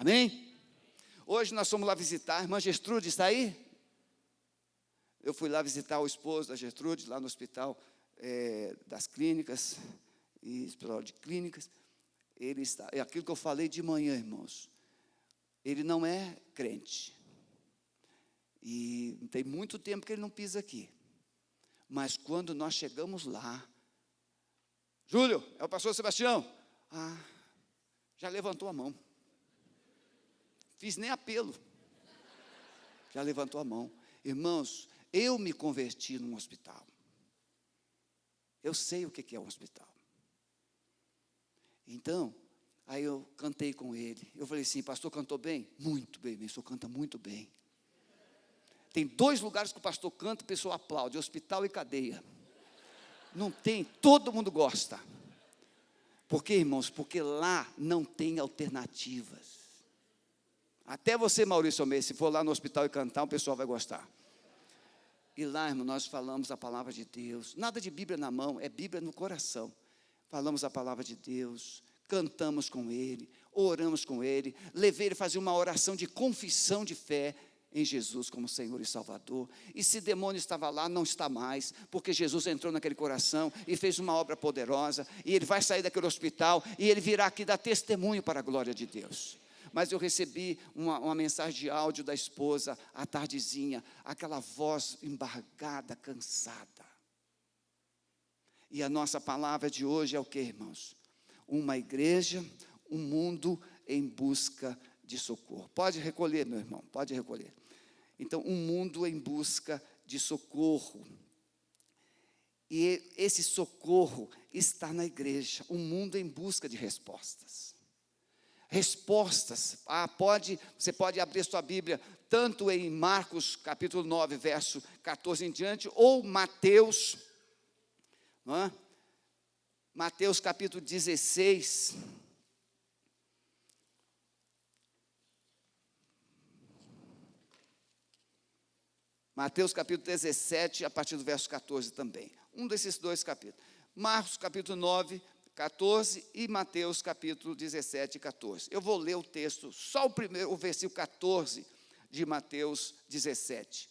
Amém? Hoje nós fomos lá visitar, a irmã Gertrude está aí? Eu fui lá visitar o esposo da Gertrude, lá no hospital das clínicas, e hospital de clínicas. Ele está, é aquilo que eu falei de manhã, irmãos. Ele não é crente. E tem muito tempo que ele não pisa aqui. Mas quando nós chegamos lá, Júlio, é o pastor Sebastião. Já levantou a mão. Fiz nem apelo. Já levantou a mão. Irmãos, eu me converti num hospital. Eu sei o que é um hospital. Então, aí eu cantei com ele. Eu falei assim, pastor, cantou bem? Muito bem, o senhor canta muito bem. Tem 2 lugares que o pastor canta, o pessoal aplaude, hospital e cadeia. Não tem, todo mundo gosta. Por quê, irmãos? Porque lá não tem alternativas. Até você, Maurício Almeida, se for lá no hospital e cantar, o pessoal vai gostar. E lá, irmão, nós falamos a palavra de Deus. Nada de Bíblia na mão, é Bíblia no coração. Falamos a palavra de Deus, cantamos com ele, oramos com ele, levei ele a fazer uma oração de confissão de fé em Jesus como Senhor e Salvador. E se demônio estava lá, não está mais, porque Jesus entrou naquele coração e fez uma obra poderosa, e ele vai sair daquele hospital, e ele virá aqui dar testemunho para a glória de Deus. Mas eu recebi uma mensagem de áudio da esposa, à tardezinha, aquela voz embargada, cansada. E a nossa palavra de hoje é o que, irmãos? Uma igreja, um mundo em busca de socorro. Pode recolher, meu irmão, pode recolher. Então, um mundo em busca de socorro. E esse socorro está na igreja, um mundo em busca de respostas. Respostas, você pode abrir sua Bíblia, tanto em Marcos capítulo 9, verso 14 em diante, ou Mateus, não é? Mateus capítulo 16, Mateus capítulo 17, a partir do verso 14 também, um desses 2 capítulos, Marcos capítulo 9, 14 e Mateus capítulo 17 e 14. Eu vou ler o texto, só o versículo 14 de Mateus 17.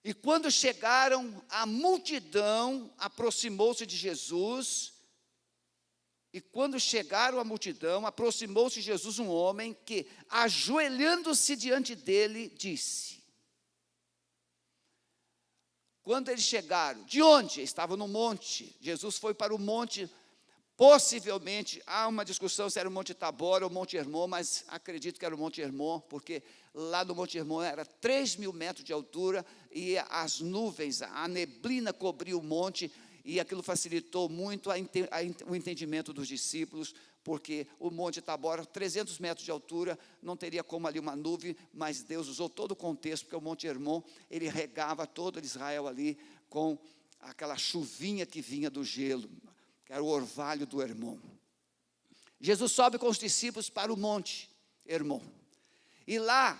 E quando chegaram, a multidão aproximou-se de Jesus. E quando chegaram a multidão, aproximou-se de Jesus um homem que, ajoelhando-se diante dele, disse. Quando eles chegaram, de onde? Estavam no monte. Jesus foi para o monte. Possivelmente, há uma discussão se era o Monte Tabor ou o Monte Hermon, mas acredito que era o Monte Hermon, porque lá no Monte Hermon era 3.000 metros de altura, e as nuvens, a neblina cobriu o monte, e aquilo facilitou muito o entendimento dos discípulos, porque o Monte Tabor, 300 metros de altura, não teria como ali uma nuvem, mas Deus usou todo o contexto, porque o Monte Hermon, ele regava todo Israel ali, com aquela chuvinha que vinha do gelo, que era o orvalho do Hermon. Jesus sobe com os discípulos para o monte Hermon. E lá,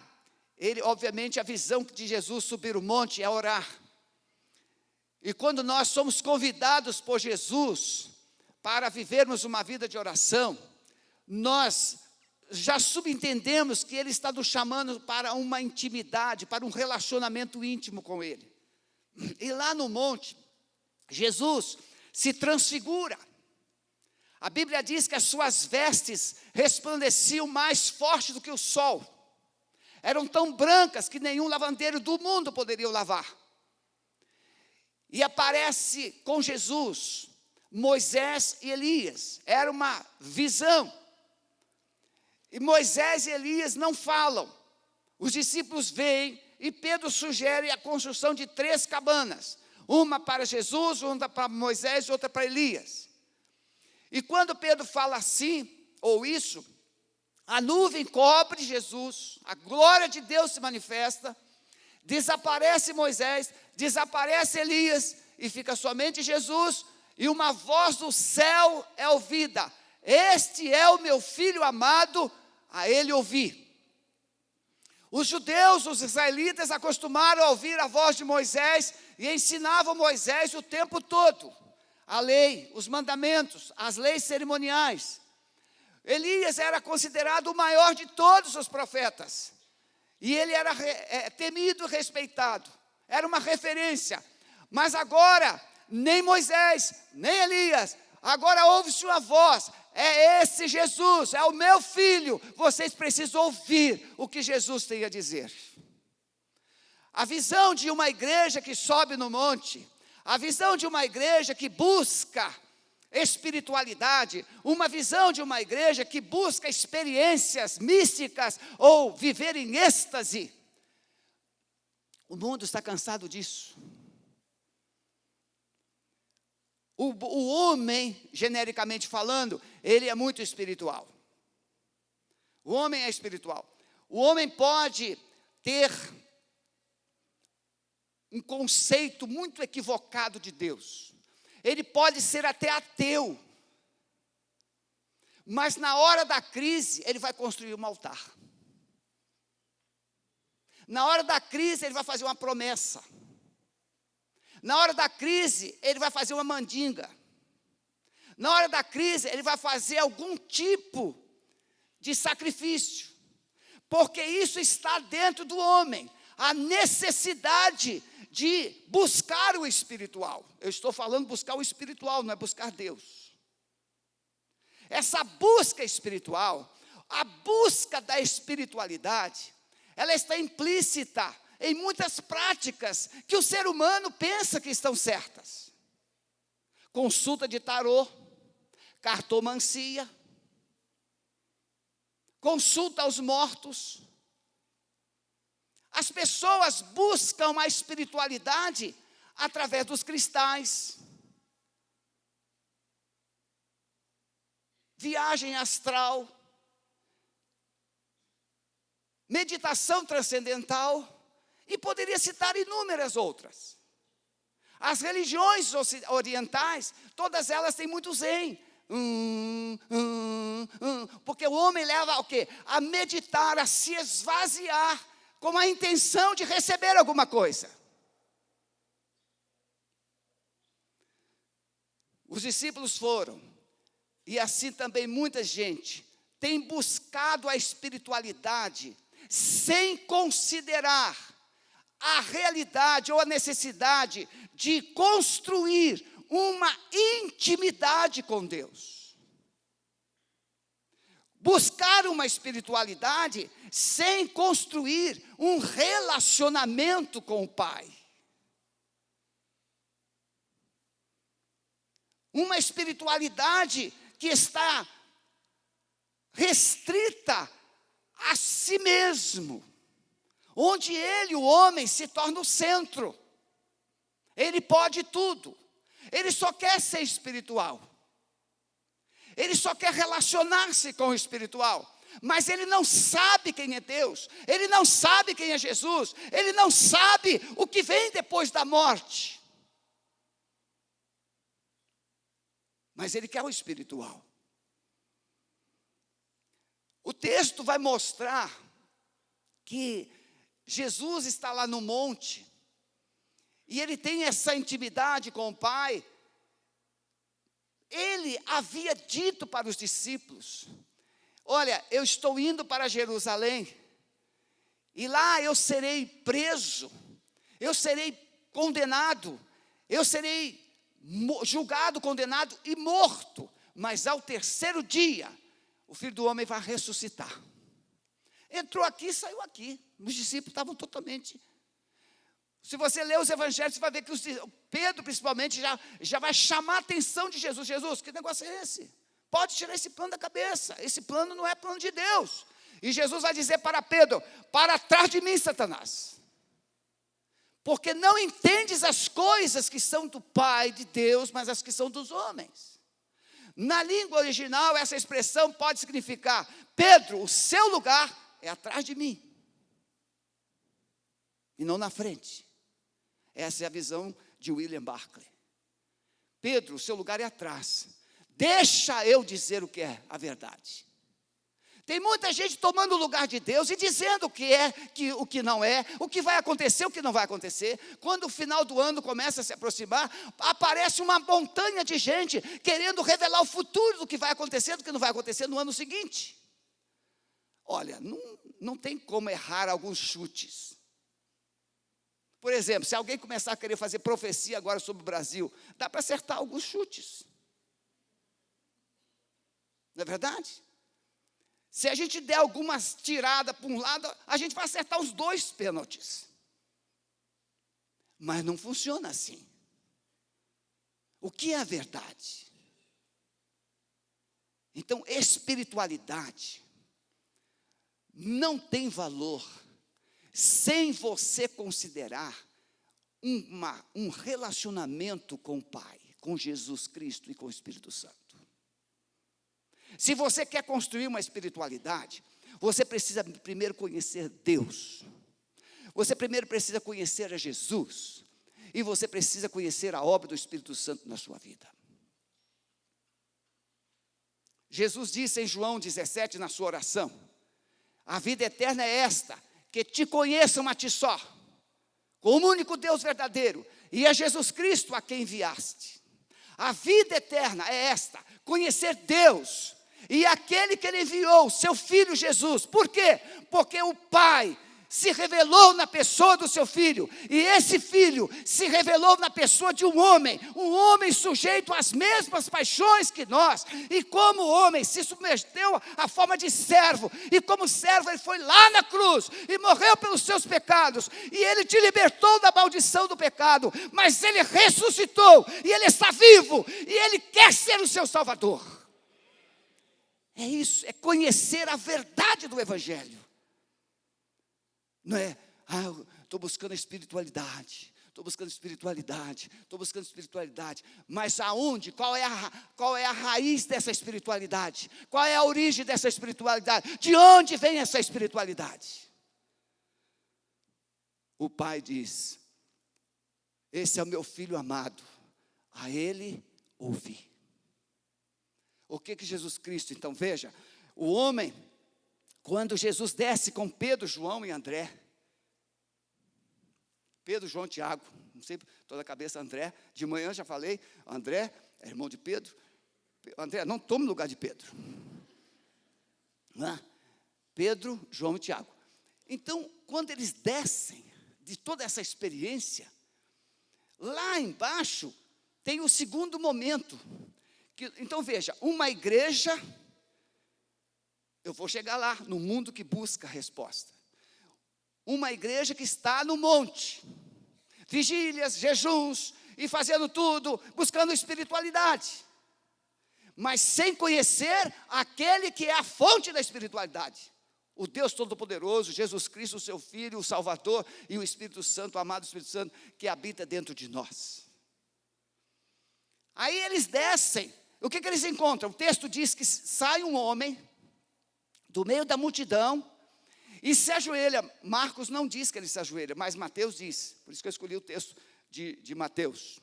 obviamente, a visão de Jesus subir o monte é orar. E quando nós somos convidados por Jesus para vivermos uma vida de oração, nós já subentendemos que Ele está nos chamando para uma intimidade, para um relacionamento íntimo com Ele. E lá no monte, Jesus se transfigura. A Bíblia diz que as suas vestes resplandeciam mais forte do que o sol. Eram tão brancas que nenhum lavandeiro do mundo poderia lavar. E aparece com Jesus Moisés e Elias. Era uma visão. E Moisés e Elias não falam. Os discípulos veem e Pedro sugere a construção de 3 cabanas. Uma para Jesus, uma para Moisés e outra para Elias. E quando Pedro fala assim, ou isso, a nuvem cobre Jesus, a glória de Deus se manifesta, desaparece Moisés, desaparece Elias, e fica somente Jesus, e uma voz do céu é ouvida: este é o meu filho amado, a ele ouvi. Os judeus, os israelitas, acostumaram a ouvir a voz de Moisés e ensinavam Moisés o tempo todo a lei, os mandamentos, as leis cerimoniais. Elias era considerado o maior de todos os profetas. E ele era temido e respeitado. Era uma referência. Mas agora, nem Moisés, nem Elias, agora ouve-se uma voz: é esse Jesus, é o meu filho. Vocês precisam ouvir o que Jesus tem a dizer. A visão de uma igreja que sobe no monte, a visão de uma igreja que busca espiritualidade, uma visão de uma igreja que busca experiências místicas ou viver em êxtase. O mundo está cansado disso. O homem, genericamente falando, ele é muito espiritual. O homem é espiritual. O homem pode ter um conceito muito equivocado de Deus. Ele pode ser até ateu. Mas na hora da crise, ele vai construir um altar. Na hora da crise, ele vai fazer uma promessa. Na hora da crise, ele vai fazer uma mandinga. Na hora da crise, ele vai fazer algum tipo de sacrifício. Porque isso está dentro do homem. A necessidade de buscar o espiritual. Eu estou falando buscar o espiritual, não é buscar Deus. Essa busca espiritual, a busca da espiritualidade, ela está implícita em muitas práticas que o ser humano pensa que estão certas. Consulta de tarô, cartomancia, consulta aos mortos. As pessoas buscam a espiritualidade através dos cristais, viagem astral, meditação transcendental, e poderia citar inúmeras outras. As religiões orientais, todas elas têm muito zen. Porque o homem leva ao quê? A meditar, a se esvaziar, com a intenção de receber alguma coisa. Os discípulos foram, e assim também muita gente tem buscado a espiritualidade sem considerar a realidade ou a necessidade de construir uma intimidade com Deus. Buscar uma espiritualidade sem construir um relacionamento com o Pai. Uma espiritualidade que está restrita a si mesmo, onde ele, o homem, se torna o centro. Ele pode tudo. Ele só quer ser espiritual. Ele só quer relacionar-se com o espiritual. Mas ele não sabe quem é Deus. Ele não sabe quem é Jesus. Ele não sabe o que vem depois da morte. Mas ele quer o espiritual. O texto vai mostrar que Jesus está lá no monte. E ele tem essa intimidade com o Pai. Ele havia dito para os discípulos: olha, eu estou indo para Jerusalém, e lá eu serei preso, eu serei condenado, eu serei julgado, condenado e morto, mas ao terceiro dia, o Filho do Homem vai ressuscitar. Entrou aqui e saiu aqui. Os discípulos estavam totalmente... Se você ler os evangelhos, você vai ver que Pedro, principalmente, já vai chamar a atenção de Jesus. Jesus, que negócio é esse? Pode tirar esse plano da cabeça. Esse plano não é plano de Deus. E Jesus vai dizer para Pedro: para trás de mim, Satanás. Porque não entendes as coisas que são do Pai, de Deus, mas as que são dos homens. Na língua original, essa expressão pode significar: Pedro, o seu lugar é atrás de mim, e não na frente. Essa é a visão de William Barclay. Pedro, o seu lugar é atrás. Deixa eu dizer o que é a verdade. Tem muita gente tomando o lugar de Deus e dizendo o que é, o que não é, o que vai acontecer, o que não vai acontecer. Quando o final do ano começa a se aproximar, aparece uma montanha de gente querendo revelar o futuro do que vai acontecer, do que não vai acontecer no ano seguinte. Olha, não tem como errar alguns chutes. Por exemplo, se alguém começar a querer fazer profecia agora sobre o Brasil, dá para acertar alguns chutes. Não é verdade? Se a gente der algumas tiradas para um lado, a gente vai acertar os 2 pênaltis. Mas não funciona assim. O que é a verdade? Então, espiritualidade não tem valor sem você considerar um relacionamento com o Pai, com Jesus Cristo e com o Espírito Santo. Se você quer construir uma espiritualidade, você precisa primeiro conhecer Deus. Você primeiro precisa conhecer a Jesus. E você precisa conhecer a obra do Espírito Santo na sua vida. Jesus disse em João 17, na sua oração: a vida eterna é esta, que te conheçam a ti só, como único Deus verdadeiro, e a Jesus Cristo a quem enviaste. A vida eterna é esta, conhecer Deus e aquele que Ele enviou, seu Filho Jesus. Por quê? Porque o Pai se revelou na pessoa do seu Filho, e esse Filho se revelou na pessoa de um homem sujeito às mesmas paixões que nós, e como homem se submeteu à forma de servo, e como servo Ele foi lá na cruz, e morreu pelos seus pecados, e Ele te libertou da maldição do pecado, mas Ele ressuscitou, e Ele está vivo, e Ele quer ser o seu Salvador. É isso, é conhecer a verdade do Evangelho. Não é, estou buscando espiritualidade, mas aonde, qual é a raiz dessa espiritualidade? Qual é a origem dessa espiritualidade? De onde vem essa espiritualidade? O Pai diz: esse é o meu Filho amado, a Ele ouvi. O que Jesus Cristo, então veja, o homem, quando Jesus desce com Pedro, João e André, Pedro, João, Tiago, não sei, toda a cabeça André, de manhã já falei, André é irmão de Pedro, André, não tome lugar de Pedro, não é? Pedro, João e Tiago. Então, quando eles descem de toda essa experiência, lá embaixo tem o segundo momento, então veja, uma igreja, eu vou chegar lá, no mundo que busca a resposta. Uma igreja que está no monte, vigílias, jejuns, e fazendo tudo, buscando espiritualidade, mas sem conhecer aquele que é a fonte da espiritualidade, o Deus Todo-Poderoso, Jesus Cristo, o seu Filho, o Salvador, e o Espírito Santo, o amado Espírito Santo, que habita dentro de nós. Aí eles descem, o que eles encontram? O texto diz que sai um homem do meio da multidão e se ajoelha. Marcos não diz que ele se ajoelha, mas Mateus diz, por isso que eu escolhi o texto de Mateus.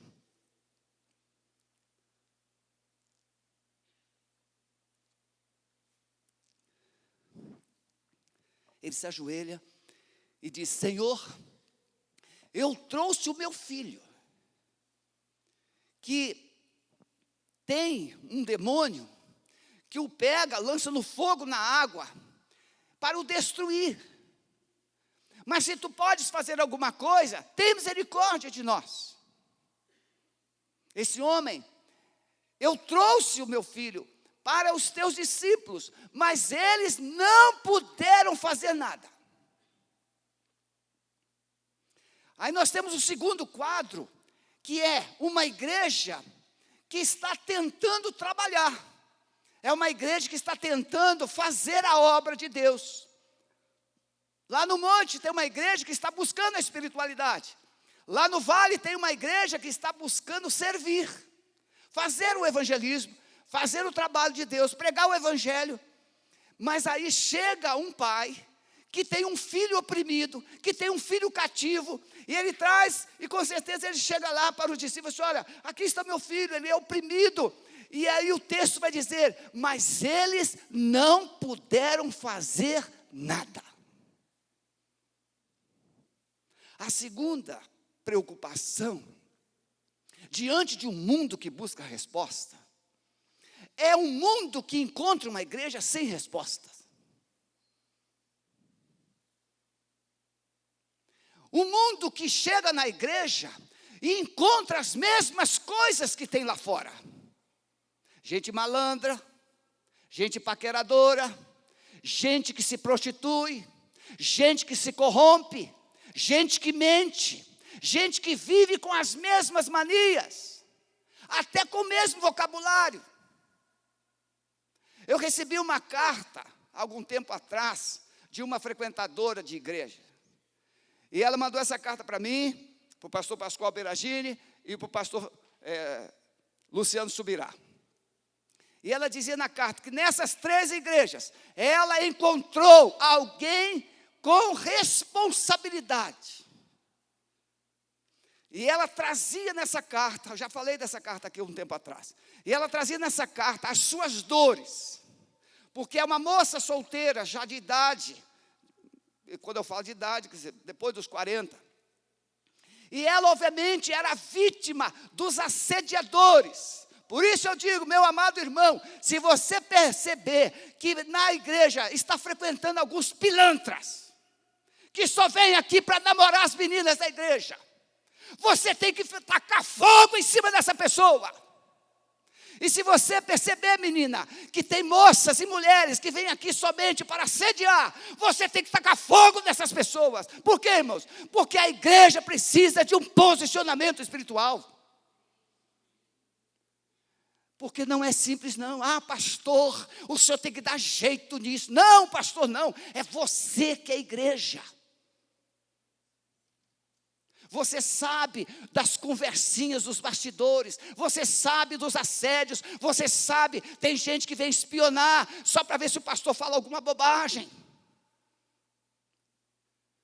Ele se ajoelha e diz: Senhor, eu trouxe o meu filho, que tem um demônio, que o pega, lança no fogo, na água, para o destruir. Mas se tu podes fazer alguma coisa, tem misericórdia de nós. Esse homem, eu trouxe o meu filho para os teus discípulos, mas eles não puderam fazer nada. Aí nós temos o segundo quadro, que é uma igreja que está tentando trabalhar. É uma igreja que está tentando fazer a obra de Deus. Lá no monte tem uma igreja que está buscando a espiritualidade. Lá no vale tem uma igreja que está buscando servir, fazer o evangelismo, fazer o trabalho de Deus, pregar o evangelho. Mas aí chega um pai que tem um filho oprimido, que tem um filho cativo, e ele traz, e com certeza ele chega lá para os discípulos e diz: olha, aqui está meu filho, ele é oprimido, E aí o texto vai dizer: mas eles não puderam fazer nada. A segunda preocupação, diante de um mundo que busca resposta, é um mundo que encontra uma igreja sem respostas. Um mundo que chega na igreja e encontra as mesmas coisas que tem lá fora. Gente malandra, gente paqueradora, gente que se prostitui, gente que se corrompe, gente que mente, gente que vive com as mesmas manias, até com o mesmo vocabulário. Eu recebi uma carta, algum tempo atrás, de uma frequentadora de igreja. E ela mandou essa carta para mim, para o pastor Pascoal Beragini e para o pastor Luciano Subirá. E ela dizia na carta que nessas 3 igrejas, ela encontrou alguém com responsabilidade. E ela trazia nessa carta, eu já falei dessa carta aqui um tempo atrás, e ela trazia nessa carta as suas dores, porque é uma moça solteira, já de idade, e quando eu falo de idade, quer dizer, depois dos 40, e ela obviamente era vítima dos assediadores. Por isso eu digo, meu amado irmão, se você perceber que na igreja está frequentando alguns pilantras, que só vêm aqui para namorar as meninas da igreja, você tem que tacar fogo em cima dessa pessoa. E se você perceber, menina, que tem moças e mulheres que vêm aqui somente para assediar, você tem que tacar fogo nessas pessoas. Por quê, irmãos? Porque a igreja precisa de um posicionamento espiritual. Porque não é simples não. Ah, pastor, o senhor tem que dar jeito nisso. Não, pastor, não. É você que é a igreja. Você sabe das conversinhas dos bastidores, você sabe dos assédios, você sabe, tem gente que vem espionar só para ver se o pastor fala alguma bobagem.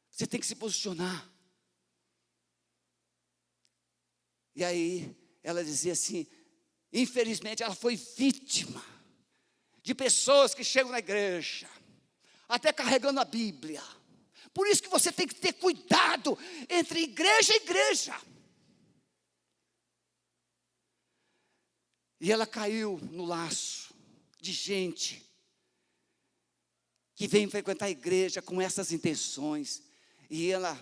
Você tem que se posicionar. E aí, ela dizia assim, infelizmente ela foi vítima de pessoas que chegam na igreja, até carregando a Bíblia. Por isso que você tem que ter cuidado entre igreja e igreja. E ela caiu no laço de gente que vem frequentar a igreja com essas intenções. E ela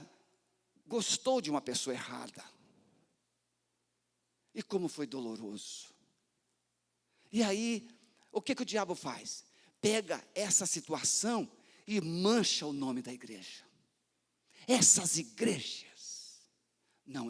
gostou de uma pessoa errada. E como foi doloroso. E aí, o que o diabo faz? Pega essa situação e mancha o nome da igreja. Essas igrejas, não.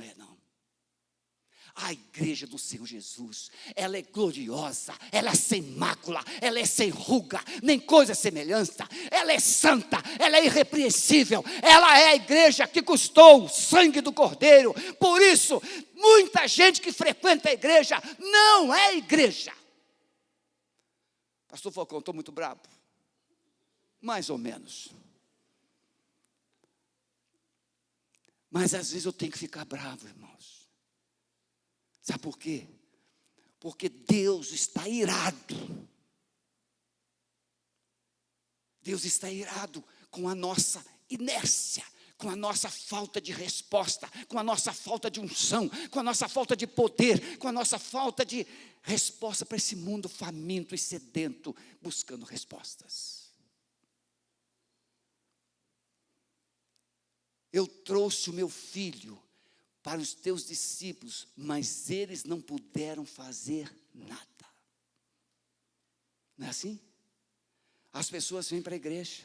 A igreja do Senhor Jesus, ela é gloriosa, ela é sem mácula, ela é sem ruga, nem coisa semelhança, ela é santa, ela é irrepreensível, ela é a igreja que custou o sangue do Cordeiro. Por isso, muita gente que frequenta a igreja, não é igreja. Pastor Falcão, estou muito bravo. Mais ou menos. Mas às vezes eu tenho que ficar bravo, irmãos. Sabe por quê? Porque Deus está irado. Deus está irado com a nossa inércia, com a nossa falta de resposta, com a nossa falta de unção, com a nossa falta de poder, com a nossa falta de resposta para esse mundo faminto e sedento, buscando respostas. Eu trouxe o meu filho para os teus discípulos, mas eles não puderam fazer nada. Não é assim? As pessoas vêm para a igreja,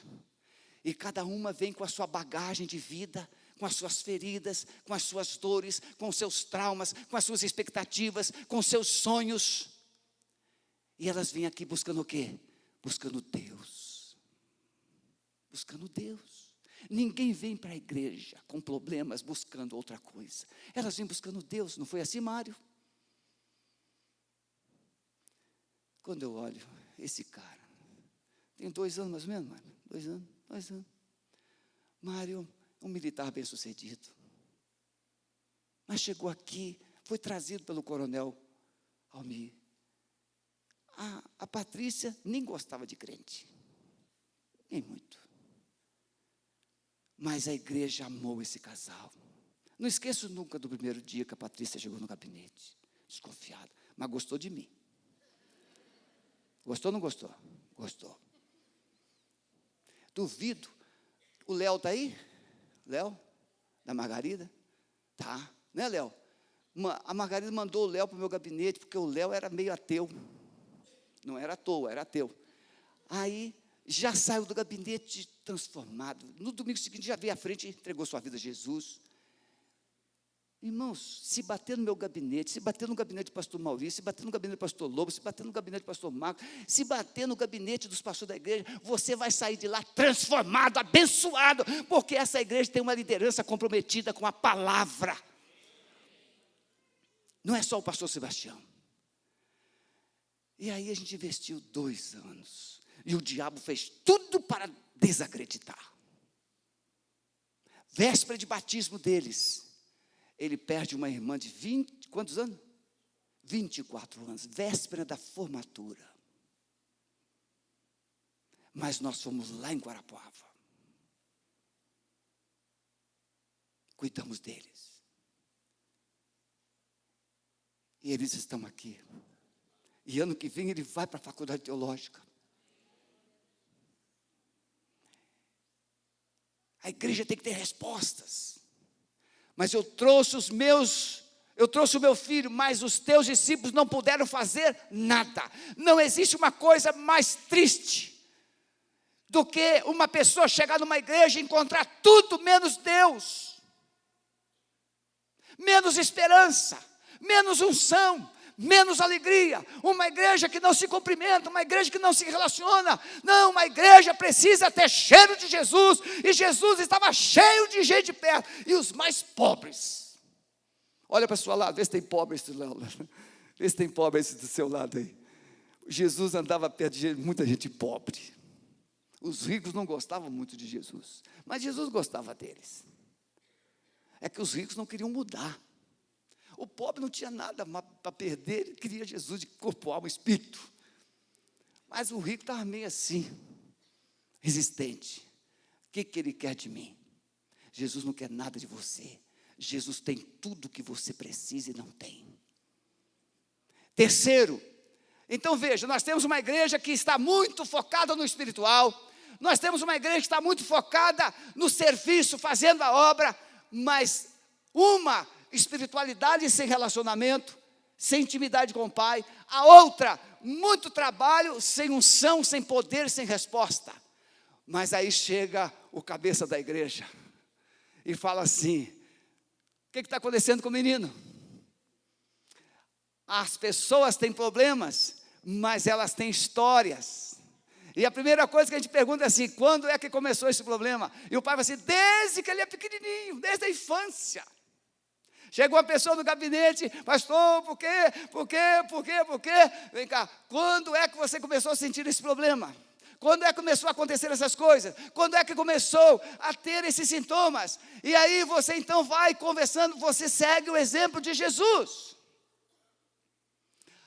e cada uma vem com a sua bagagem de vida, com as suas feridas, com as suas dores, com os seus traumas, com as suas expectativas, com os seus sonhos. E elas vêm aqui buscando o quê? Buscando Deus. Buscando Deus. Ninguém vem para a igreja com problemas buscando outra coisa. Elas vêm buscando Deus. Não foi assim, Mário? Quando eu olho esse cara, tem 2 anos mais ou menos, Mário? 2 anos, 2 anos. Mário, um militar bem sucedido. Mas chegou aqui, foi trazido pelo coronel Almir. Patrícia nem gostava de crente, nem muito. Mas a igreja amou esse casal. Não esqueço nunca do primeiro dia que a Patrícia chegou no gabinete, desconfiada, mas gostou de mim. Gostou ou não gostou? Gostou. Duvido. O Léo está aí? Léo? Da Margarida? Tá. Né, Léo? A Margarida mandou o Léo para o meu gabinete, porque o Léo era meio ateu. Não era à toa, era ateu. Aí, já saiu do gabinete transformado. No domingo seguinte, já veio à frente e entregou sua vida a Jesus. Irmãos, se bater no meu gabinete, se bater no gabinete do pastor Maurício, se bater no gabinete do pastor Lobo, se bater no gabinete do pastor Marcos, se bater no gabinete dos pastores da igreja, você vai sair de lá transformado, abençoado, porque essa igreja tem uma liderança comprometida com a palavra. Não é só o pastor Sebastião. E aí a gente investiu 2 anos, e o diabo fez tudo para desacreditar. Véspera de batismo deles, ele perde uma irmã de 20, quantos anos? 24 anos, véspera da formatura. Mas nós fomos lá em Guarapuava. Cuidamos deles. E eles estão aqui. E ano que vem ele vai para a faculdade teológica. A igreja tem que ter respostas. Mas eu trouxe o meu filho, mas os teus discípulos não puderam fazer nada. Não existe uma coisa mais triste do que uma pessoa chegar numa igreja e encontrar tudo menos Deus, menos esperança, menos unção, menos alegria. Uma igreja que não se cumprimenta, uma igreja que não se relaciona. Não, uma igreja precisa ter cheiro de Jesus, e Jesus estava cheio de gente perto, e os mais pobres. Olha para o seu lado, vê se tem pobre vê se tem pobre do seu lado aí. Jesus andava perto de muita gente pobre. Os ricos não gostavam muito de Jesus, mas Jesus gostava deles. É que os ricos não queriam mudar. O pobre não tinha nada para perder, ele queria Jesus de corpo, alma, espírito. Mas o rico estava meio assim, resistente. O que ele quer de mim? Jesus não quer nada de você. Jesus tem tudo que você precisa e não tem. Terceiro, então veja, nós temos uma igreja que está muito focada no espiritual. Nós temos uma igreja que está muito focada no serviço, fazendo a obra, mas uma espiritualidade sem relacionamento, sem intimidade com o Pai. A outra, muito trabalho, sem unção, sem poder, sem resposta. Mas aí chega o cabeça da igreja e fala assim: o que está acontecendo com o menino? As pessoas têm problemas, mas elas têm histórias. E a primeira coisa que a gente pergunta é assim: quando é que começou esse problema? E o pai fala assim: desde que ele é pequenininho, desde a infância. Chegou uma pessoa no gabinete: pastor, por quê? Vem cá, quando é que você começou a sentir esse problema? Quando é que começou a acontecer essas coisas? Quando é que começou a ter esses sintomas? E aí você então vai conversando, você segue o exemplo de Jesus.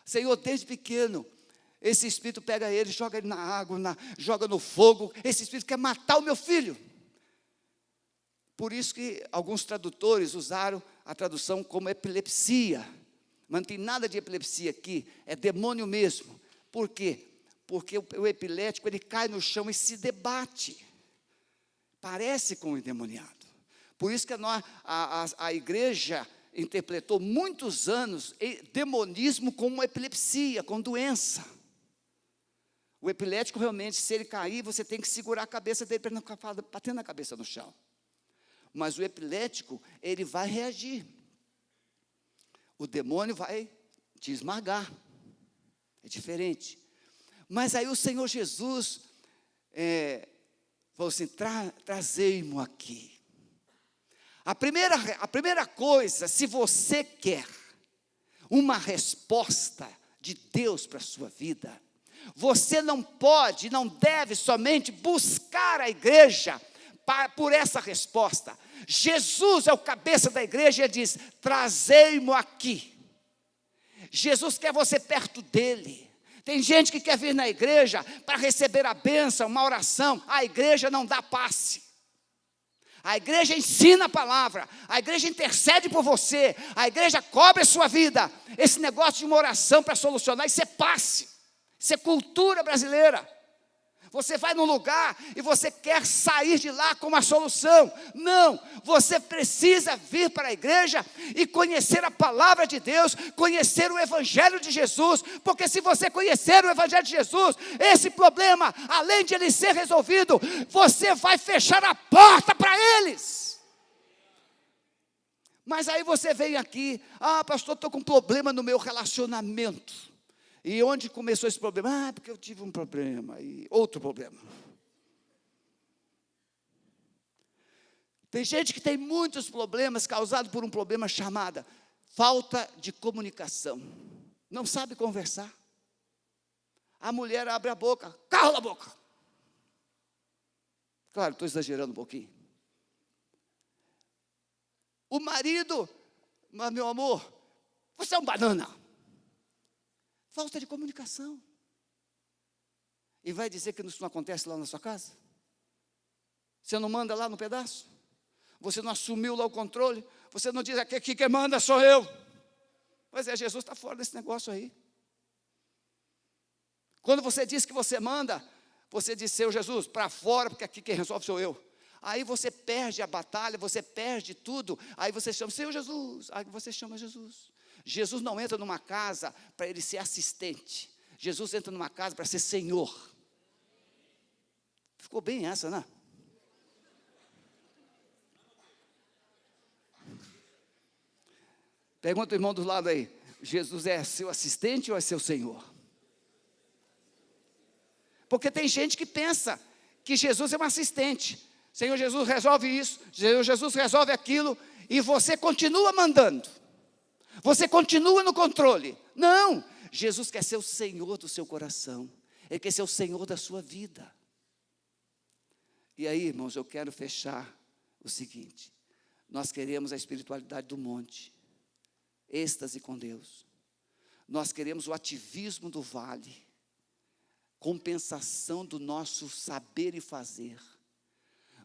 Senhor, desde pequeno, esse espírito pega ele, joga ele na água, joga no fogo. Esse espírito quer matar o meu filho. Por isso que alguns tradutores usaram a tradução como epilepsia. Mas não tem nada de epilepsia aqui, é demônio mesmo. Por quê? Porque o epilético, ele cai no chão e se debate. Parece com o endemoniado. Por isso que a igreja interpretou muitos anos demonismo como epilepsia, com doença. O epilético realmente, se ele cair, você tem que segurar a cabeça dele para não ficar batendo a cabeça no chão. Mas o epilético, ele vai reagir. O demônio vai te esmagar. É diferente. Mas aí o Senhor Jesus falou assim: trazei-mo aqui. A primeira coisa, se você quer uma resposta de Deus para a sua vida, você não pode, não deve somente buscar a igreja por essa resposta. Jesus é o cabeça da igreja e ele diz: trazei-mo aqui. Jesus quer você perto dele. Tem gente que quer vir na igreja para receber a bênção, uma oração. A igreja não dá passe. A igreja ensina a palavra, a igreja intercede por você, a igreja cobre a sua vida. Esse negócio de uma oração para solucionar, isso é passe, isso é cultura brasileira. Você vai num lugar e você quer sair de lá com uma solução. Não, você precisa vir para a igreja e conhecer a palavra de Deus, conhecer o Evangelho de Jesus, porque se você conhecer o Evangelho de Jesus, esse problema, além de ele ser resolvido, você vai fechar a porta para eles. Mas aí você vem aqui, pastor, estou com um problema no meu relacionamento. E onde começou esse problema? Porque eu tive um problema, e outro problema. Tem gente que tem muitos problemas causados por um problema chamado falta de comunicação. Não sabe conversar. A mulher abre a boca, cala a boca. Claro, estou exagerando um pouquinho. O marido, mas meu amor, você é um banana. Falta de comunicação. E vai dizer que isso não acontece lá na sua casa? Você não manda lá no pedaço? Você não assumiu lá o controle? Você não diz, aqui quem manda sou eu? Pois é, Jesus está fora desse negócio aí. Quando você diz que você manda, você diz, Senhor Jesus, para fora, porque aqui quem resolve sou eu. Aí você perde a batalha, você perde tudo. Aí você chama, Senhor Jesus. Aí você chama Jesus. Jesus não entra numa casa para ele ser assistente. Jesus entra numa casa para ser Senhor. Ficou bem essa, né? Pergunta o irmão do lado aí. Jesus é seu assistente ou é seu Senhor? Porque tem gente que pensa que Jesus é um assistente. Senhor Jesus resolve isso, Senhor Jesus resolve aquilo, e você continua mandando. Você continua no controle. Não, Jesus quer ser o Senhor do seu coração. Ele quer ser o Senhor da sua vida. E aí, irmãos, eu quero fechar o seguinte. Nós queremos a espiritualidade do monte. Êxtase com Deus. Nós queremos o ativismo do vale. Compensação do nosso saber e fazer.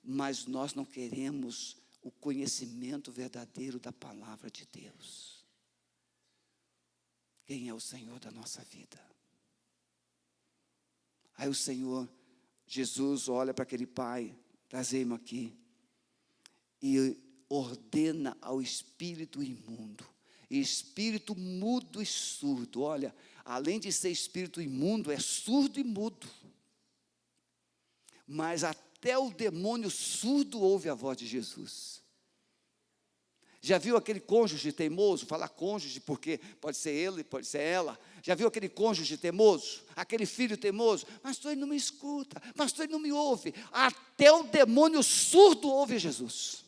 Mas nós não queremos o conhecimento verdadeiro da palavra de Deus. Quem é o Senhor da nossa vida? Aí o Senhor, Jesus, olha para aquele pai, trazei-mo aqui, e ordena ao espírito imundo, espírito mudo e surdo. Olha, além de ser espírito imundo, é surdo e mudo. Mas até o demônio surdo ouve a voz de Jesus. Já viu aquele cônjuge teimoso? Falar cônjuge porque pode ser ele, pode ser ela. Já viu aquele cônjuge teimoso? Aquele filho teimoso? Pastor, ele não me escuta. Pastor, ele não me ouve. Até o demônio surdo ouve Jesus.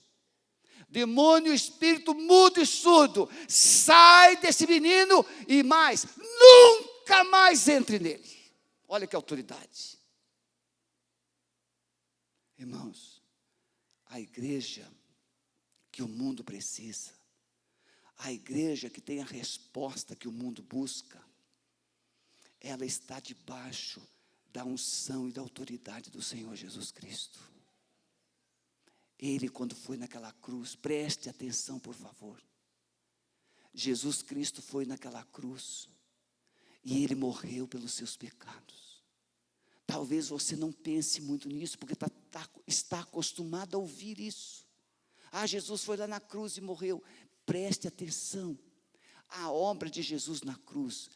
Demônio, espírito mudo e surdo, sai desse menino e mais, nunca mais entre nele. Olha que autoridade. Irmãos, a igreja que o mundo precisa, a igreja que tem a resposta que o mundo busca, ela está debaixo da unção e da autoridade do Senhor Jesus Cristo. Ele, quando foi naquela cruz, preste atenção, por favor. Jesus Cristo foi naquela cruz e ele morreu pelos seus pecados. Talvez você não pense muito nisso, porque está acostumado a ouvir isso. Jesus foi lá na cruz e morreu. Preste atenção. A obra de Jesus na cruz,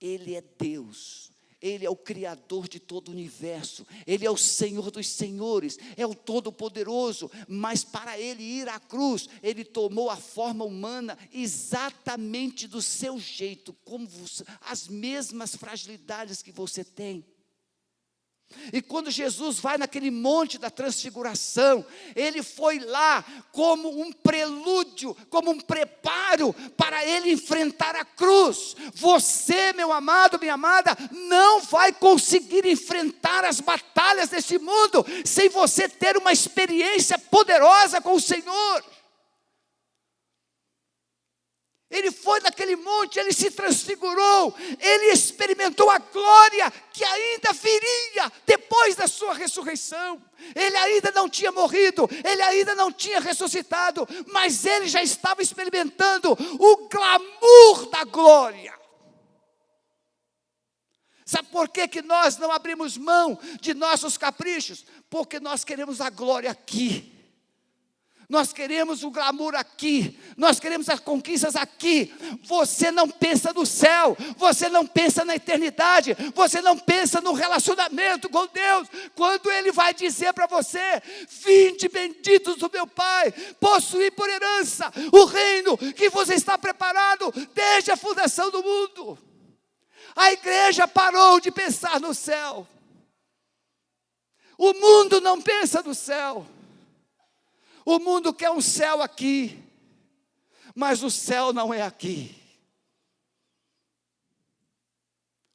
Ele é Deus. Ele é o Criador de todo o universo. Ele é o Senhor dos senhores. É o Todo-Poderoso. Mas para Ele ir à cruz, Ele tomou a forma humana exatamente do seu jeito, como as mesmas fragilidades que você tem. E quando Jesus vai naquele monte da transfiguração, ele foi lá como um prelúdio, como um preparo para ele enfrentar a cruz. Você, meu amado, minha amada, não vai conseguir enfrentar as batalhas desse mundo sem você ter uma experiência poderosa com o Senhor. Ele foi naquele monte, ele se transfigurou, ele experimentou a glória que ainda viria depois da sua ressurreição. Ele ainda não tinha morrido, ele ainda não tinha ressuscitado, mas ele já estava experimentando o glamour da glória. Sabe por que nós não abrimos mão de nossos caprichos? Porque nós queremos a glória aqui. Nós queremos o glamour aqui, nós queremos as conquistas aqui. Você não pensa no céu, você não pensa na eternidade, você não pensa no relacionamento com Deus, quando Ele vai dizer para você: vinde benditos do meu Pai, possuí por herança o reino que você está preparado desde a fundação do mundo. A igreja parou de pensar no céu, o mundo não pensa no céu. O mundo quer um céu aqui, mas o céu não é aqui.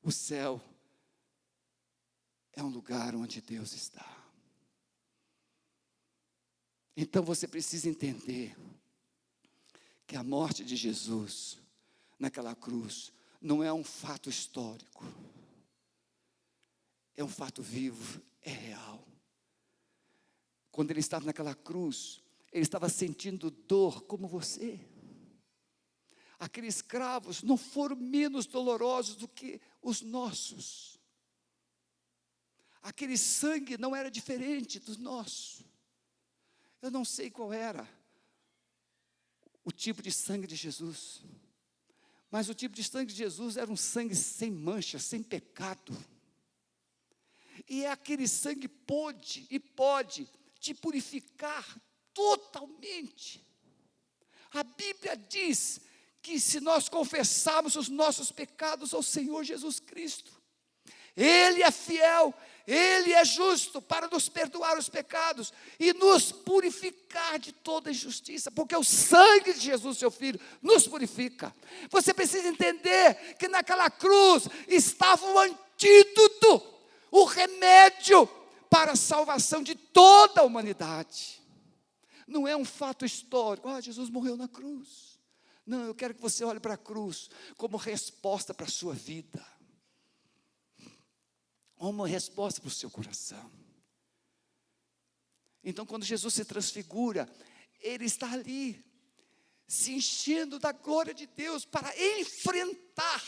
O céu é um lugar onde Deus está. Então você precisa entender que a morte de Jesus naquela cruz não é um fato histórico. É um fato vivo, é real. Quando ele estava naquela cruz, ele estava sentindo dor como você. Aqueles cravos não foram menos dolorosos do que os nossos. Aquele sangue não era diferente do nosso. Eu não sei qual era o tipo de sangue de Jesus, mas o tipo de sangue de Jesus era um sangue sem mancha, sem pecado. E aquele sangue pôde e pode te purificar totalmente. A Bíblia diz que se nós confessarmos os nossos pecados ao Senhor Jesus Cristo, Ele é fiel, Ele é justo para nos perdoar os pecados e nos purificar de toda injustiça, porque o sangue de Jesus, seu Filho, nos purifica. Você precisa entender que naquela cruz estava o antídoto, o remédio para a salvação de toda a humanidade. Não é um fato histórico, Jesus morreu na cruz. Não, eu quero que você olhe para a cruz como resposta para a sua vida, uma resposta para o seu coração. Então, quando Jesus se transfigura, Ele está ali, se enchendo da glória de Deus para enfrentar.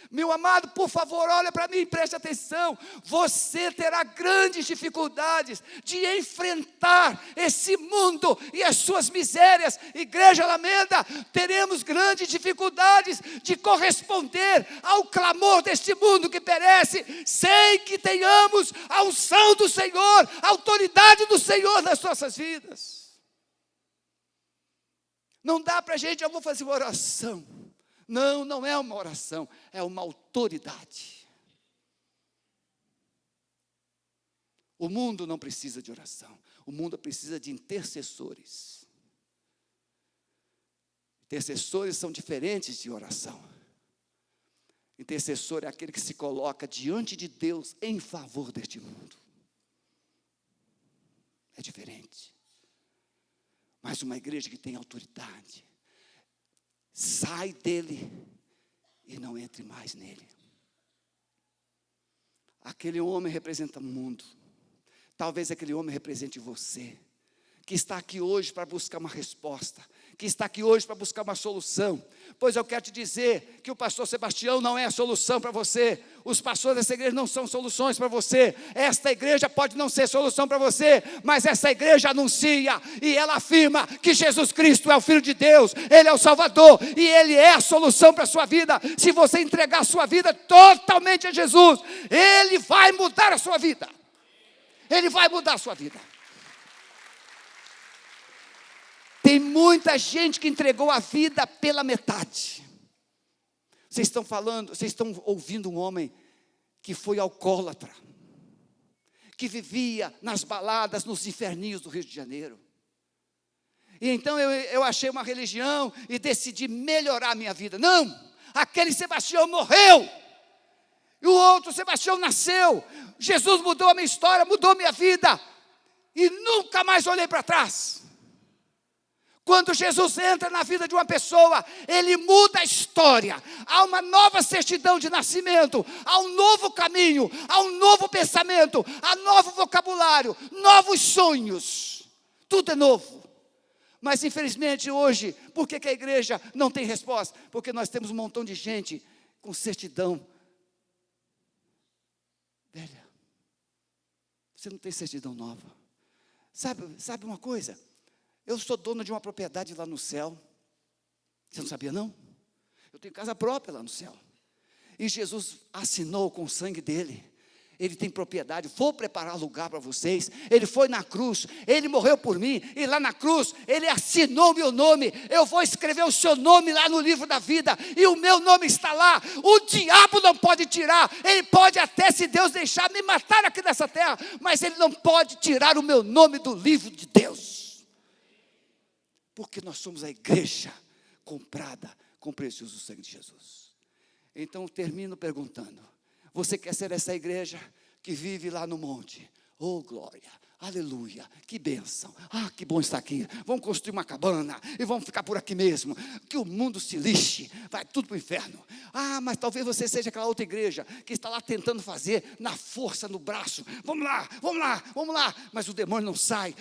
Meu amado, por favor, olha para mim e preste atenção. Você terá grandes dificuldades de enfrentar esse mundo e as suas misérias. Igreja Alameda, teremos grandes dificuldades de corresponder ao clamor deste mundo que perece, sem que tenhamos a unção do Senhor, a autoridade do Senhor nas nossas vidas. Não dá para a gente, eu vou fazer uma oração. Não, não é uma oração, é uma autoridade. O mundo não precisa de oração, o mundo precisa de intercessores. Intercessores são diferentes de oração. Intercessor é aquele que se coloca diante de Deus em favor deste mundo. É diferente. Mas uma igreja que tem autoridade, sai dele e não entre mais nele. Aquele homem representa o mundo. Talvez aquele homem represente você, que está aqui hoje para buscar uma resposta, que está aqui hoje para buscar uma solução. Pois eu quero te dizer que o pastor Sebastião não é a solução para você. Os pastores dessa igreja não são soluções para você. Esta igreja pode não ser solução para você, mas essa igreja anuncia e ela afirma que Jesus Cristo é o Filho de Deus, Ele é o Salvador e Ele é a solução para a sua vida. Se você entregar a sua vida totalmente a Jesus, Ele vai mudar a sua vida. Ele vai mudar a sua vida. Tem muita gente que entregou a vida pela metade. Vocês estão ouvindo um homem que foi alcoólatra, que vivia nas baladas, nos inferninhos do Rio de Janeiro. E então eu achei uma religião e decidi melhorar a minha vida. Não, aquele Sebastião morreu, e o outro Sebastião nasceu. Jesus mudou a minha história, mudou a minha vida, e nunca mais olhei para trás. Quando Jesus entra na vida de uma pessoa, Ele muda a história. Há uma nova certidão de nascimento, há um novo caminho, há um novo pensamento, há novo vocabulário, novos sonhos. Tudo é novo. Mas infelizmente hoje, por que a igreja não tem resposta? Porque nós temos um montão de gente com certidão velha. Você não tem certidão nova. Sabe uma coisa? Eu sou dono de uma propriedade lá no céu. Você não sabia não? Eu tenho casa própria lá no céu. E Jesus assinou com o sangue dele. Ele tem propriedade, vou preparar lugar para vocês. Ele foi na cruz, Ele morreu por mim. E lá na cruz, Ele assinou meu nome. Eu vou escrever o seu nome lá no livro da vida. E o meu nome está lá. O diabo não pode tirar. Ele pode até, se Deus deixar, me matar aqui nessa terra. Mas ele não pode tirar o meu nome do livro de Deus. Porque nós somos a igreja comprada com o precioso sangue de Jesus. Então eu termino perguntando: você quer ser essa igreja que vive lá no monte? Oh, glória, aleluia, que bênção. Ah, que bom estar aqui. Vamos construir uma cabana e vamos ficar por aqui mesmo. Que o mundo se lixe, vai tudo para o inferno. Ah, mas talvez você seja aquela outra igreja que está lá tentando fazer na força, no braço. Vamos lá, vamos lá, vamos lá. Mas o demônio não sai,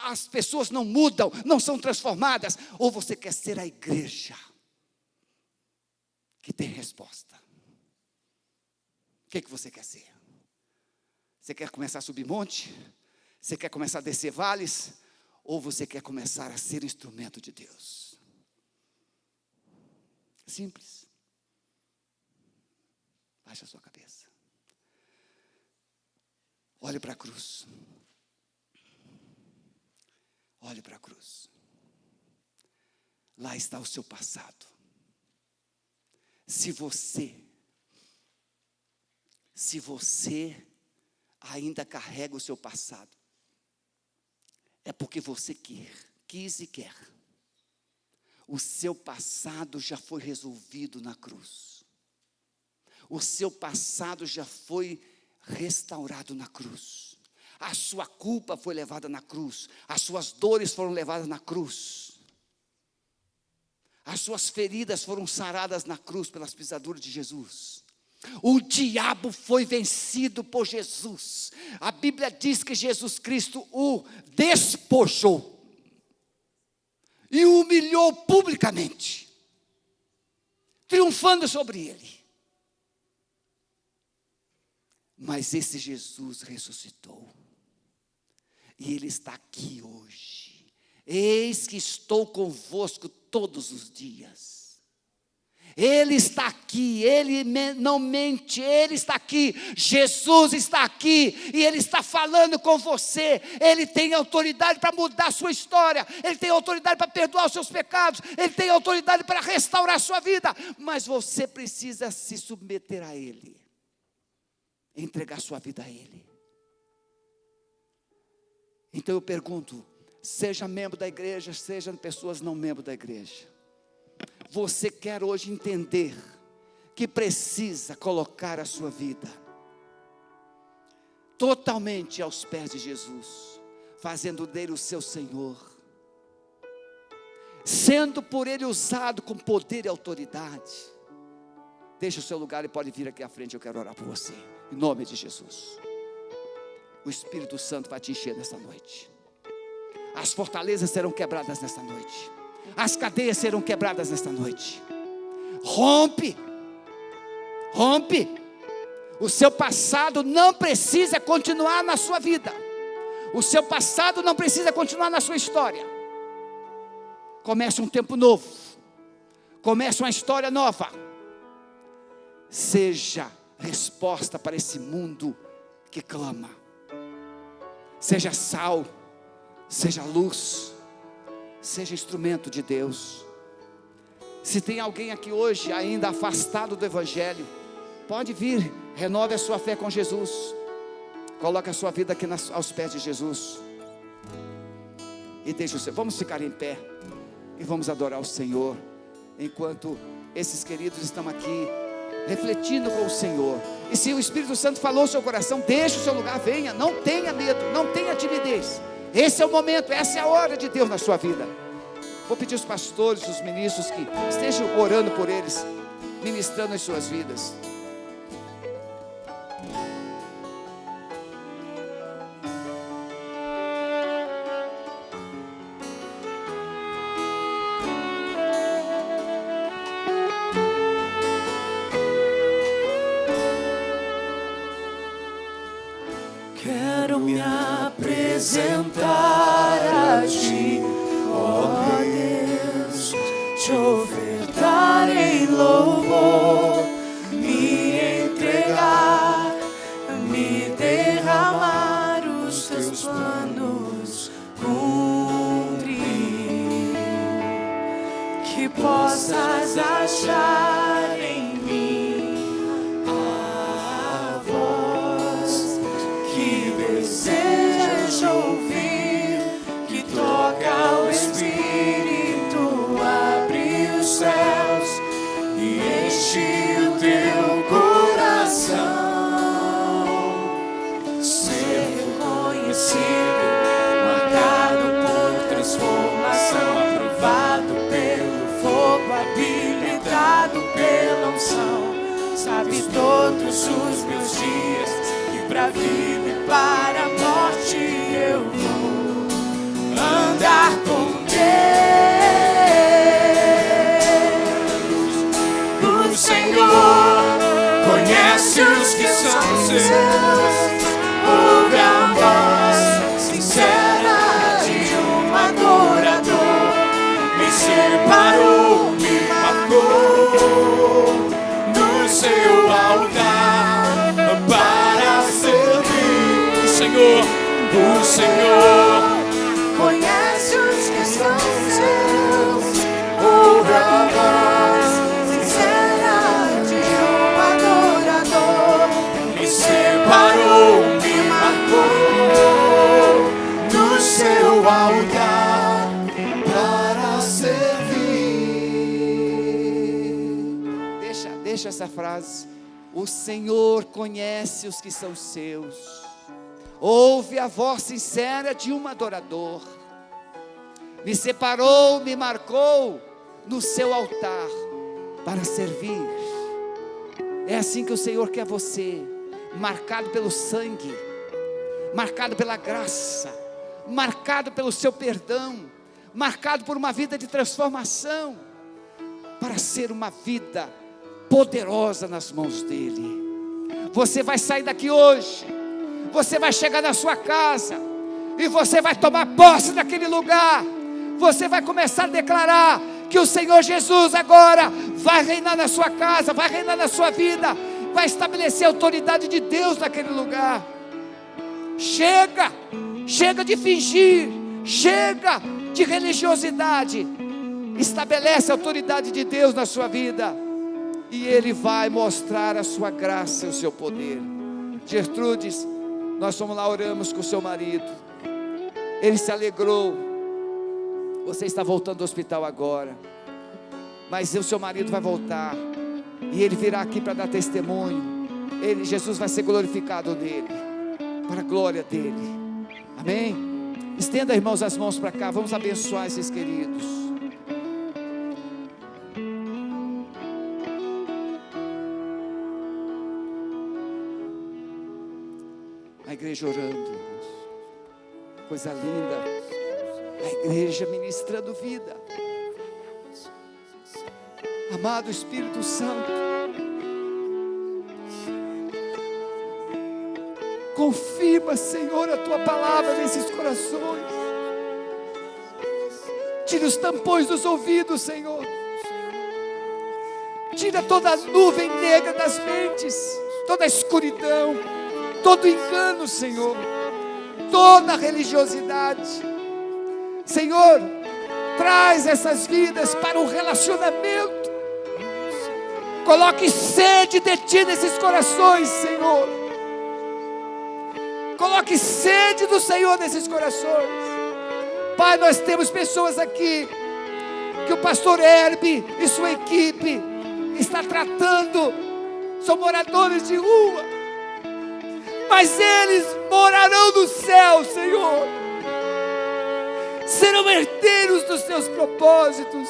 as pessoas não mudam, não são transformadas. Ou você quer ser a igreja que tem resposta? O que você quer ser? Você quer começar a subir monte? Você quer começar a descer vales? Ou você quer começar a ser instrumento de Deus? Simples. Baixa a sua cabeça. Olhe para a cruz. Olhe para a cruz. Lá está o seu passado. Se você ainda carrega o seu passado, é porque você quis e quer. O seu passado já foi resolvido na cruz. O seu passado já foi restaurado na cruz. A sua culpa foi levada na cruz. As suas dores foram levadas na cruz. As suas feridas foram saradas na cruz pelas pisaduras de Jesus. O diabo foi vencido por Jesus. A Bíblia diz que Jesus Cristo o despojou e o humilhou publicamente, triunfando sobre ele. Mas esse Jesus ressuscitou e ele está aqui hoje. Eis que estou convosco todos os dias. Ele está aqui, Ele não mente, Ele está aqui, Jesus está aqui, e Ele está falando com você. Ele tem autoridade para mudar a sua história, Ele tem autoridade para perdoar os seus pecados, Ele tem autoridade para restaurar a sua vida, mas você precisa se submeter a Ele, entregar sua vida a Ele. Então eu pergunto, seja membro da igreja, seja pessoas não membros da igreja, você quer hoje entender que precisa colocar a sua vida totalmente aos pés de Jesus, fazendo dele o seu Senhor, sendo por ele usado com poder e autoridade? Deixe o seu lugar e pode vir aqui à frente, eu quero orar por você, em nome de Jesus. O Espírito Santo vai te encher nessa noite. As fortalezas serão quebradas nessa noite. As cadeias serão quebradas nesta noite. Rompe. O seu passado não precisa continuar na sua vida. O seu passado não precisa continuar na sua história. Comece um tempo novo. Comece uma história nova. Seja resposta para esse mundo que clama. Seja sal, seja luz, seja instrumento de Deus. Se tem alguém aqui hoje ainda afastado do Evangelho, pode vir, renove a sua fé com Jesus. Coloque a sua vida aqui aos pés de Jesus. E deixe o Senhor. Vamos ficar em pé e vamos adorar o Senhor, enquanto esses queridos estão aqui refletindo com o Senhor. E se o Espírito Santo falou no seu coração, deixe o seu lugar, venha, não tenha medo, não tenha timidez. Esse é o momento, essa é a hora de Deus na sua vida. Vou pedir os pastores, os ministros que estejam orando por eles, ministrando as suas vidas. Quero me apresentar a Ti, ó Deus, Te ofertar em louvor, me entregar, me derramar, os Teus planos cumprir, que possas achar em mim a voz que deseja ouvir, que toca o Espírito, abre os céus e enche o teu coração. Ser reconhecido, marcado por transformação, aprovado pelo fogo, habilitado pela unção. Sabe todos os meus dias, que pra vida e para a morte eu vou andar com Deus. O Senhor conhece os que são seus, ouve a voz sincera de um adorador. Me separou, me marcou no seu altar para servir. O Senhor conhece os que são seus, ouve a voz sincera de um adorador. Me separou, me marcou no seu altar para servir. Deixa essa frase. O Senhor conhece os que são seus, ouve a voz sincera de um adorador. Me separou, me marcou no seu altar para servir. É assim que o Senhor quer você, marcado pelo sangue, marcado pela graça, marcado pelo seu perdão, marcado por uma vida de transformação, para ser uma vida poderosa nas mãos dele. Você vai sair daqui hoje, você vai chegar na sua casa e você vai tomar posse daquele lugar. Você vai começar a declarar que o Senhor Jesus agora vai reinar na sua casa, vai reinar na sua vida, vai estabelecer a autoridade de Deus naquele lugar. Chega de fingir, chega de religiosidade. Estabelece a autoridade de Deus na sua vida e Ele vai mostrar a sua graça e o seu poder. Gertrudes, nós fomos lá, oramos com o seu marido, ele se alegrou. Você está voltando do hospital agora, mas o seu marido vai voltar e ele virá aqui para dar testemunho. Jesus vai ser glorificado nele, para a glória dele. Amém? Estenda, irmãos, as mãos para cá. Vamos abençoar esses queridos. A igreja orando, coisa linda. A igreja ministrando vida. Amado Espírito Santo, confirma, Senhor, a tua palavra nesses corações. Tira os tampões dos ouvidos, Senhor. Tira toda a nuvem negra das mentes, toda a escuridão, todo engano, Senhor, toda a religiosidade. Senhor, traz essas vidas para um relacionamento. Coloque sede de Ti nesses corações, Senhor. Coloque sede do Senhor nesses corações. Pai, nós temos pessoas aqui que o pastor Herbe e sua equipe está tratando, são moradores de rua, mas eles morarão no céu, Senhor. serão herdeiros dos seus propósitos.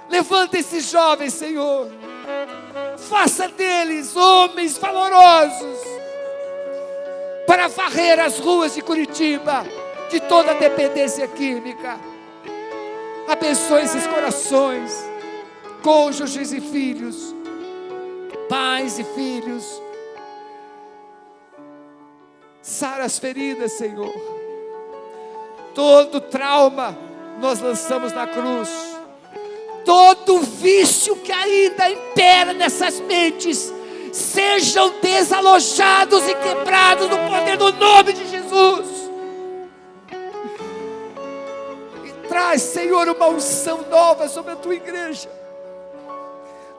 Levanta esses jovens, Senhor, faça deles homens valorosos, para varrer as ruas de Curitiba de toda a dependência química. Abençoe esses corações, cônjuges e filhos, pais e filhos. Sara as feridas, Senhor. Todo trauma nós lançamos na cruz. Todo vício que ainda impera nessas mentes, sejam desalojados e quebrados no poder do nome de Jesus. E traz, Senhor, uma unção nova sobre a tua igreja.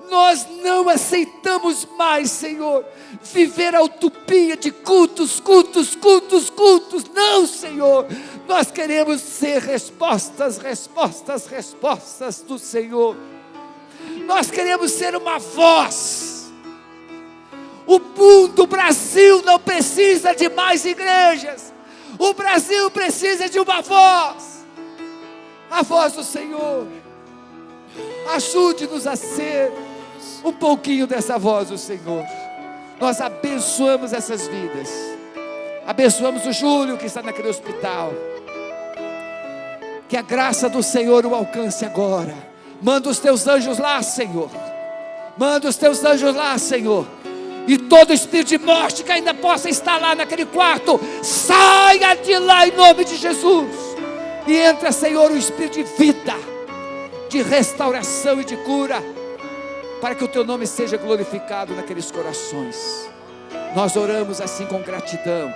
Nós não aceitamos mais, Senhor, viver a utopia de cultos. Não, Senhor. Nós queremos ser respostas do Senhor. Nós queremos ser uma voz. O mundo, o Brasil não precisa de mais igrejas. O Brasil precisa de uma voz. A voz do Senhor. Ajude-nos a ser um pouquinho dessa voz do Senhor. Nós abençoamos essas vidas. Abençoamos o Júlio que está naquele hospital. Que a graça do Senhor o alcance agora. Manda os teus anjos lá, Senhor. Manda os teus anjos lá, Senhor. E todo espírito de morte que ainda possa estar lá naquele quarto, saia de lá em nome de Jesus. E entra, Senhor, o espírito de vida, de restauração e de cura, para que o teu nome seja glorificado naqueles corações. Nós oramos assim com gratidão,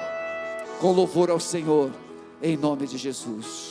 com louvor ao Senhor, em nome de Jesus.